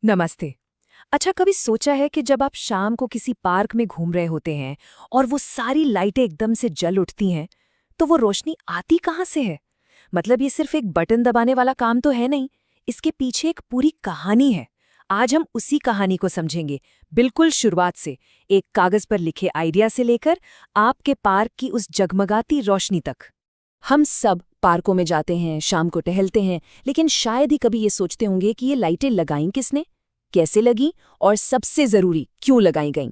नमस्ते। अच्छा, कभी सोचा है कि जब आप शाम को किसी पार्क में घूम रहे होते हैं और वो सारी लाइटें एकदम से जल उठती हैं, तो वो रोशनी आती कहाँ से है? मतलब ये सिर्फ एक बटन दबाने वाला काम तो है नहीं, इसके पीछे एक पूरी कहानी है। आज हम उसी कहानी को समझेंगे, बिल्कुल शुरुआत से, एक कागज पर लिखे आइडिया से लेकर आपके पार्क की उस जगमगाती रोशनी तक। हम सब पार्कों में जाते हैं, शाम को टहलते हैं, लेकिन शायद ही कभी ये सोचते होंगे कि ये लाइटें लगाईं किसने, कैसे लगी और सबसे जरूरी क्यों लगाई गईं।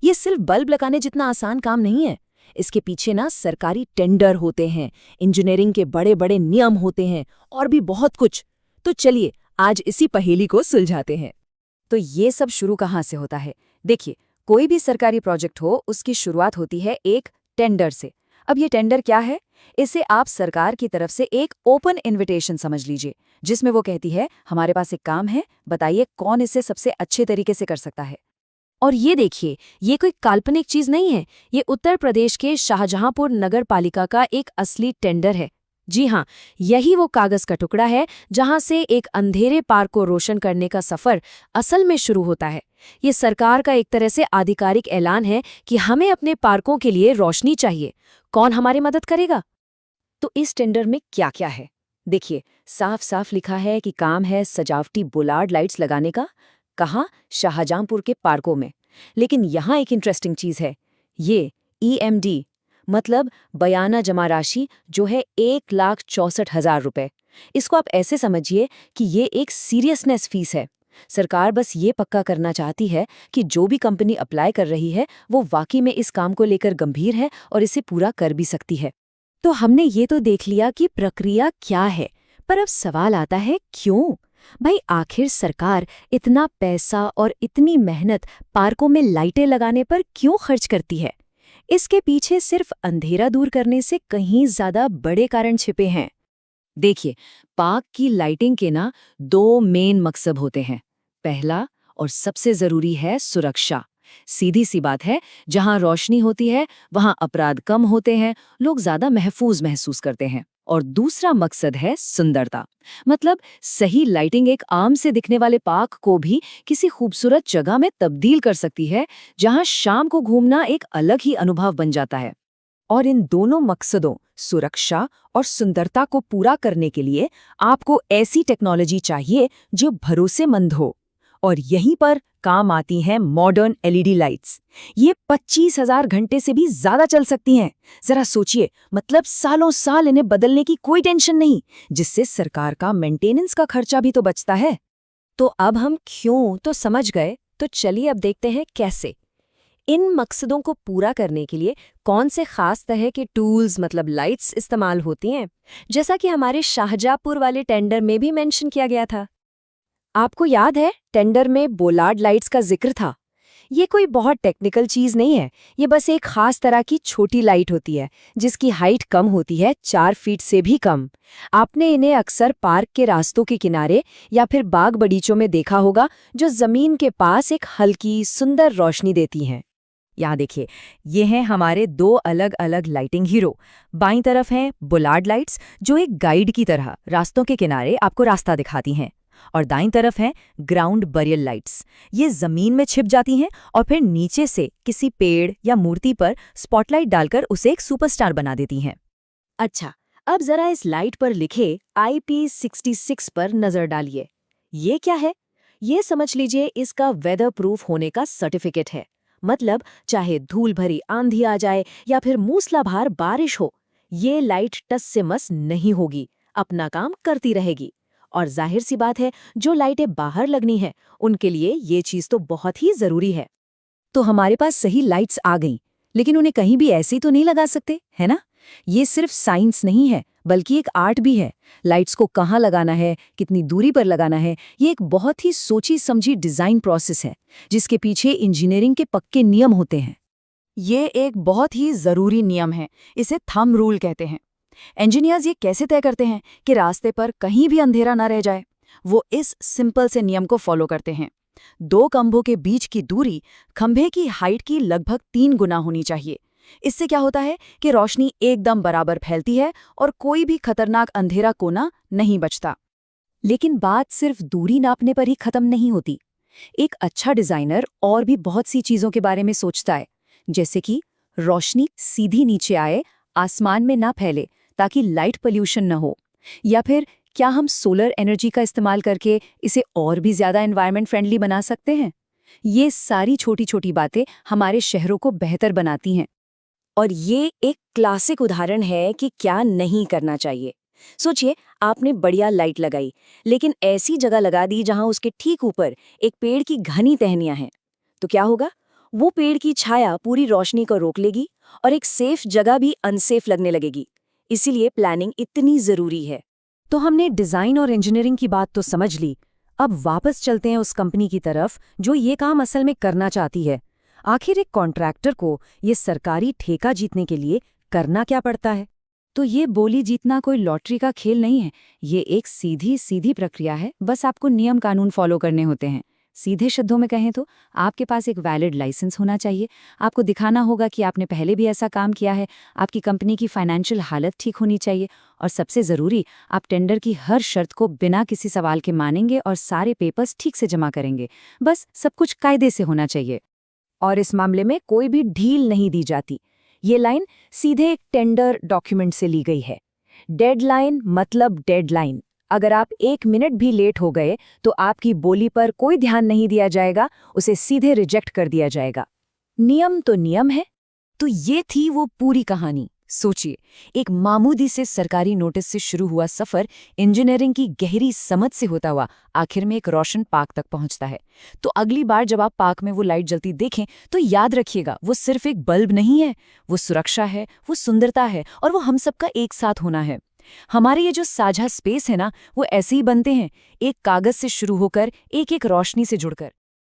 ये सिर्फ बल्ब लगाने जितना आसान काम नहीं है। इसके पीछे ना सरकारी टेंडर होते हैं, इंजीनियरिंग के बड़े बड़े नियम होते हैं और भी बहुत कुछ। तो चलिए आज इसी पहेली को सुलझाते हैं। तो ये सब शुरू कहाँ से होता है? देखिए, कोई भी सरकारी प्रोजेक्ट हो, उसकी शुरुआत होती है एक टेंडर से। अब ये टेंडर क्या है? इसे आप सरकार की तरफ से एक ओपन इनविटेशन समझ लीजिए, जिसमें वो कहती है हमारे पास एक काम है, बताइए कौन इसे सबसे अच्छे तरीके से कर सकता है। और ये देखिए, ये कोई काल्पनिक चीज नहीं है, ये उत्तर प्रदेश के शाहजहांपुर नगर पालिका का एक असली टेंडर है। जी हाँ, यही वो कागज का टुकड़ा है जहां से एक अंधेरे पार्क को रोशन करने का सफर असल में शुरू होता है। ये सरकार का एक तरह से आधिकारिक ऐलान है कि हमें अपने पार्कों के लिए रोशनी चाहिए, कौन हमारी मदद करेगा? तो इस टेंडर में क्या क्या है? देखिए, साफ साफ लिखा है कि काम है सजावटी बोलार्ड लाइट्स लगाने का। कहाँ? शाहजहांपुर के पार्कों में। लेकिन यहाँ एक इंटरेस्टिंग चीज है, ये EMD मतलब बयाना जमा राशि जो है 1,64,000 रुपए। इसको आप ऐसे समझिए कि ये एक सीरियसनेस फीस है। सरकार बस ये पक्का करना चाहती है कि जो भी कंपनी अप्लाई कर रही है वो वाकई में इस काम को लेकर गंभीर है और इसे पूरा कर भी सकती है। तो हमने ये तो देख लिया कि प्रक्रिया क्या है, पर अब सवाल आता है क्यों? भाई, आखिर सरकार इतना पैसा और इतनी मेहनत पार्कों में लाइटें लगाने पर क्यों खर्च करती है? इसके पीछे सिर्फ अंधेरा दूर करने से कहीं ज्यादा बड़े कारण छिपे हैं। देखिए, पार्क की लाइटिंग के ना दो मेन मकसद होते हैं। पहला और सबसे जरूरी है सुरक्षा। सीधी सी बात है, जहां रोशनी होती है वहां अपराध कम होते हैं, लोग ज्यादा महफूज महसूस करते हैं। और दूसरा मकसद है सुंदरता। मतलब सही लाइटिंग एक आम से दिखने वाले पार्क को भी किसी खूबसूरत जगह में तब्दील कर सकती है, जहां शाम को घूमना एक अलग ही अनुभव बन जाता है। और इन दोनों मकसदों, सुरक्षा और सुंदरता को पूरा करने के लिए आपको ऐसी टेक्नोलॉजी चाहिए जो भरोसेमंद हो। और यहीं पर काम आती हैं मॉडर्न LED लाइट्स। ये 25,000 घंटे से भी ज्यादा चल सकती हैं। जरा सोचिए, मतलब सालों साल इन्हें बदलने की कोई टेंशन नहीं, जिससे सरकार का मेंटेनेंस का खर्चा भी तो बचता है। तो अब हम क्यों तो समझ गए, तो चलिए अब देखते हैं कैसे। इन मकसदों को पूरा करने के लिए कौन से खास तरह के टूल्स मतलब लाइट्स इस्तेमाल होती हैं, जैसा कि हमारे शाहजहांपुर वाले टेंडर में भी मेंशन किया गया था। आपको याद है, टेंडर में बोलार्ड लाइट्स का जिक्र था। ये कोई बहुत टेक्निकल चीज नहीं है, ये बस एक खास तरह की छोटी लाइट होती है जिसकी हाइट कम होती है, 4 फीट से भी कम। आपने इन्हें अक्सर पार्क के रास्तों के किनारे या फिर बाग बगीचों में देखा होगा, जो जमीन के पास एक हल्की सुंदर रोशनी देती हैं। यहाँ देखिए, ये हैं हमारे दो अलग अलग लाइटिंग हीरो। बाईं तरफ हैं बोलार्ड लाइट्स, जो एक गाइड की तरह रास्तों के किनारे आपको रास्ता दिखाती हैं। और दाईं तरफ हैं ग्राउंड बरियल लाइट्स। ये जमीन में छिप जाती हैं और फिर नीचे से किसी पेड़ या मूर्ति पर स्पॉटलाइट डालकर उसे एक सुपरस्टार बना देती हैं। अच्छा, अब जरा इस लाइट पर लिखे IP66 पर नजर डालिए। ये क्या है? ये समझ लीजिए इसका वेदर प्रूफ होने का सर्टिफिकेट है। मतलब चाहे धूल भरी आंधी आ जाए या फिर मूसलाधार बारिश हो, ये लाइट टस से मस नहीं होगी, अपना काम करती रहेगी। और जाहिर सी बात है, जो लाइटें बाहर लगनी है उनके लिए ये चीज तो बहुत ही जरूरी है। तो हमारे पास सही लाइट्स आ गईं, लेकिन उन्हें कहीं भी ऐसे ही तो नहीं लगा सकते, है ना? ये सिर्फ साइंस नहीं है, बल्कि एक आर्ट भी है। लाइट्स को कहाँ लगाना है, कितनी दूरी पर लगाना है, ये एक बहुत ही सोची समझी डिजाइन प्रोसेस है, जिसके पीछे इंजीनियरिंग के पक्के नियम होते हैं। ये एक बहुत ही जरूरी नियम है, इसे थंब रूल कहते हैं। इंजीनियर्स ये कैसे तय करते हैं कि रास्ते पर कहीं भी अंधेरा न रह जाए? वो इस सिंपल से नियम को फॉलो करते हैं। दो खंभों के बीच की दूरी खंभे की हाइट की लगभग 3 गुना होनी चाहिए। इससे क्या होता है कि रोशनी एकदम बराबर फैलती है और कोई भी खतरनाक अंधेरा कोना नहीं बचता। लेकिन बात सिर्फ दूरी नापने पर ही खत्म नहीं होती। एक अच्छा डिजाइनर और भी बहुत सी चीजों के बारे में सोचता है, जैसे कि रोशनी सीधी नीचे आए, आसमान में ना फैले ताकि लाइट पोल्यूशन न हो, या फिर क्या हम सोलर एनर्जी का इस्तेमाल करके इसे और भी ज्यादा एनवायरनमेंट फ्रेंडली बना सकते हैं। ये सारी छोटी छोटी बातें हमारे शहरों को बेहतर बनाती हैं। और ये एक क्लासिक उदाहरण है कि क्या नहीं करना चाहिए। सोचिए, आपने बढ़िया लाइट लगाई, लेकिन ऐसी जगह लगा दी जहां उसके ठीक ऊपर एक पेड़ की घनी टहनियां हैं। तो क्या होगा? वो पेड़ की छाया पूरी रोशनी को रोक लेगी और एक सेफ जगह भी अनसेफ लगने लगेगी। इसीलिए प्लानिंग इतनी जरूरी है। तो हमने डिजाइन और इंजीनियरिंग की बात तो समझ ली। अब वापस चलते हैं उस कंपनी की तरफ जो ये काम असल में करना चाहती है। आखिर एक कॉन्ट्रैक्टर को ये सरकारी ठेका जीतने के लिए करना क्या पड़ता है? तो ये बोली जीतना कोई लॉटरी का खेल नहीं है। ये एक सीधी सीधी प्रक्रिया है। बस आपको नियम कानून फॉलो करने होते हैं। सीधे शब्दों में कहें तो आपके पास एक वैलिड लाइसेंस होना चाहिए। आपको दिखाना होगा कि आपने पहले भी ऐसा काम किया है। आपकी कंपनी की फाइनेंशियल हालत ठीक होनी चाहिए। और सबसे ज़रूरी, आप टेंडर की हर शर्त को बिना किसी सवाल के मानेंगे और सारे पेपर्स ठीक से जमा करेंगे। बस सब कुछ कायदे से होना चाहिए। और इस मामले में कोई भी ढील नहीं दी जाती। ये लाइन सीधे एक टेंडर डॉक्यूमेंट से ली गई है। डेडलाइन मतलब डेडलाइन। अगर आप 1 मिनट भी लेट हो गए तो आपकी बोली पर कोई ध्यान नहीं दिया जाएगा, उसे सीधे रिजेक्ट कर दिया जाएगा। नियम तो नियम है। तो ये थी वो पूरी कहानी। सोचिए, एक मामूली से सरकारी नोटिस से शुरू हुआ सफर इंजीनियरिंग की गहरी समझ से होता हुआ आखिर में एक रोशन पार्क तक पहुंचता है। तो अगली बार जब आप पार्क में वो लाइट जलती देखें तो याद रखिएगा, वो सिर्फ एक बल्ब नहीं है, वो सुरक्षा है, वो सुंदरता है, और वो हम सबका एक साथ होना है। हमारे ये जो साझा स्पेस है ना, वो ऐसे ही बनते हैं, एक कागज से शुरू होकर एक एक रोशनी से जुड़कर।